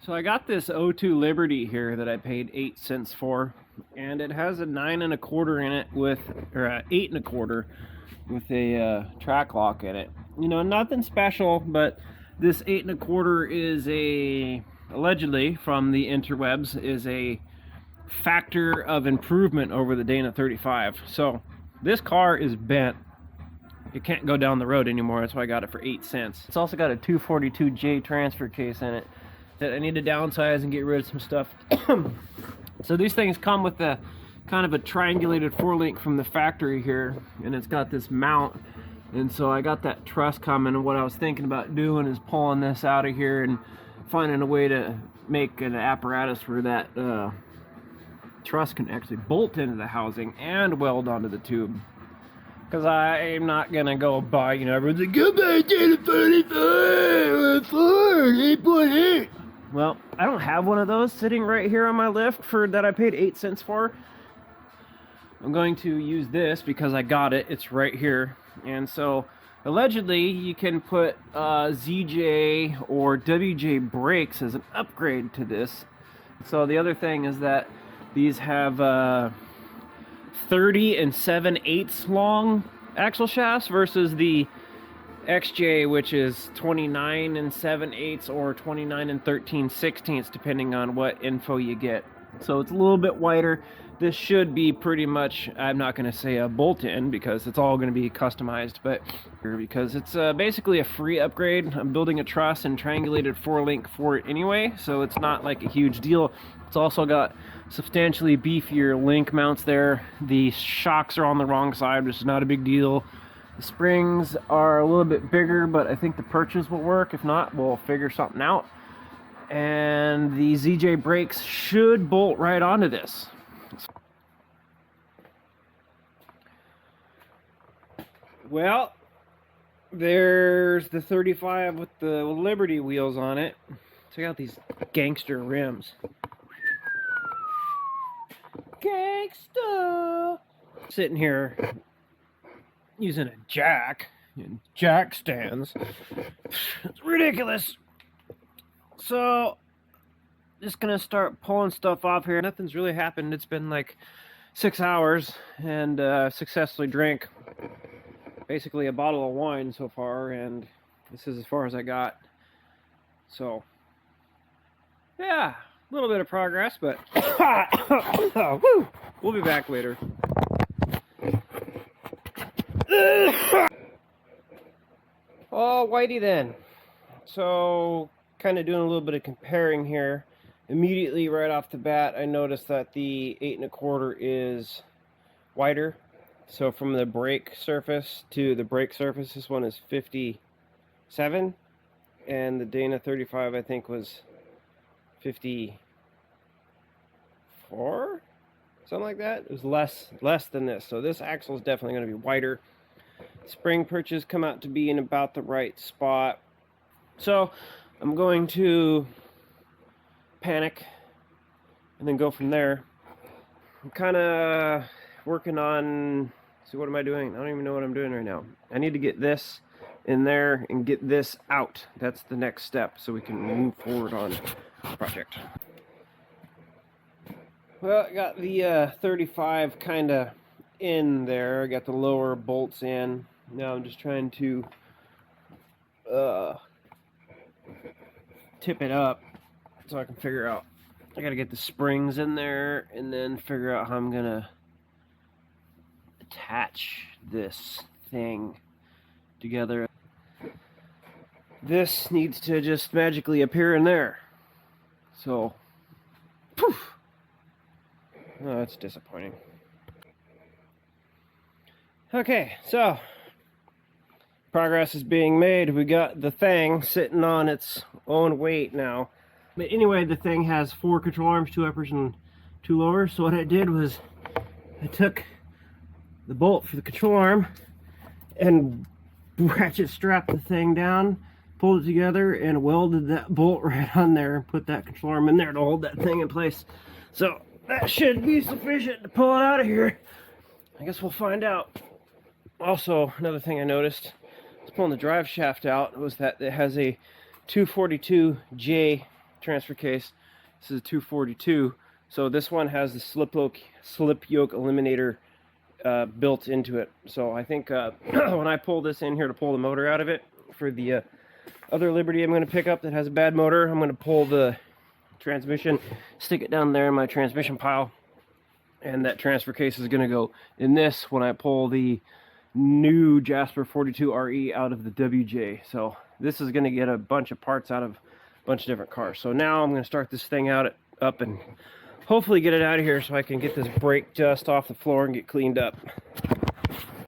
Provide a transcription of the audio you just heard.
So I got this O2 Liberty here that I paid 8 cents for, and it has a 9 1/4 in it with, or 8 1/4 with a track lock in it. You know, nothing special, but this 8 1/4 is allegedly from the interwebs, is a factor of improvement over the Dana 35. So this car is bent. It can't go down the road anymore. That's why I got it for 8 cents. It's also got a 242J transfer case in it that I need to downsize and get rid of some stuff. So these things come with a kind of a triangulated 4-link from the factory here, and it's got this mount. And so I got that truss coming, and what I was thinking about doing is pulling this out of here and finding a way to make an apparatus where that truss can actually bolt into the housing and weld onto the tube. Because I'm not gonna go buy, you know, everyone's like, go buy a Dana 35 Ford 8.8. Well, I don't have one of those sitting right here on my lift that I paid 8 cents for. I'm going to use this because I got it. It's right here. And so, allegedly, you can put ZJ or WJ brakes as an upgrade to this. So the other thing is that these have 30 7/8 long axle shafts versus the XJ, which is 29 7/8 or 29 13/16, depending on what info you get. So it's a little bit wider. This should be pretty much, I'm not going to say a bolt-in because it's all going to be customized, but because it's basically a free upgrade. I'm building a truss and triangulated 4-link for it anyway, so it's not like a huge deal. It's also got substantially beefier link mounts there. The shocks are on the wrong side, which is not a big deal. The springs are a little bit bigger, but I think the purchase will work. If not, we'll figure something out. And the ZJ brakes should bolt right onto this. Well, there's the 35 with the Liberty wheels on it. Check out these gangster rims. Gangsta! Sitting here using a jack and jack stands. It's ridiculous. So, just gonna start pulling stuff off here. Nothing's really happened. It's been like 6 hours, and successfully drank basically a bottle of wine so far, and this is as far as I got. So, yeah, a little bit of progress, but woo, we'll be back later. Oh, whitey then. So, kind of doing a little bit of comparing here. Immediately right off the bat, I noticed that the 8 1/4 is wider. So from the brake surface to the brake surface, this one is 57, and the Dana 35 I think was 54, something like that. It was less than this. So this axle is definitely going to be wider. Spring perches come out to be in about the right spot. So I'm going to panic and then go from there. I'm kind of working on, see, what am I doing? I don't even know what I'm doing right now. I need to get this in there and get this out. That's the next step so we can move forward on the project. Well, I got the 35 kind of in there. I got the lower bolts in. Now I'm just trying to tip it up so I can figure out. I got to get the springs in there and then figure out how I'm going to attach this thing together. This needs to just magically appear in there. So, poof. Oh, that's disappointing. Okay, so progress is being made. We got the thing sitting on its own weight now. But anyway, the thing has 4 control arms, 2 uppers and 2 lowers. So what I did was I took the bolt for the control arm and ratchet strapped the thing down, pulled it together, and welded that bolt right on there and put that control arm in there to hold that thing in place. So that should be sufficient to pull it out of here. I guess we'll find out. Also, another thing I noticed, pulling the drive shaft out, was that it has a 242J transfer case. This is a 242. So this one has the slip yoke eliminator built into it. So I think when I pull this in here to pull the motor out of it for the other Liberty I'm going to pick up that has a bad motor, I'm going to pull the transmission, stick it down there in my transmission pile, and that transfer case is going to go in this when I pull the new Jasper 42 RE out of the WJ. So this is going to get a bunch of parts out of a bunch of different cars. So now I'm going to start this thing up and hopefully get it out of here so I can get this brake dust off the floor and get cleaned up.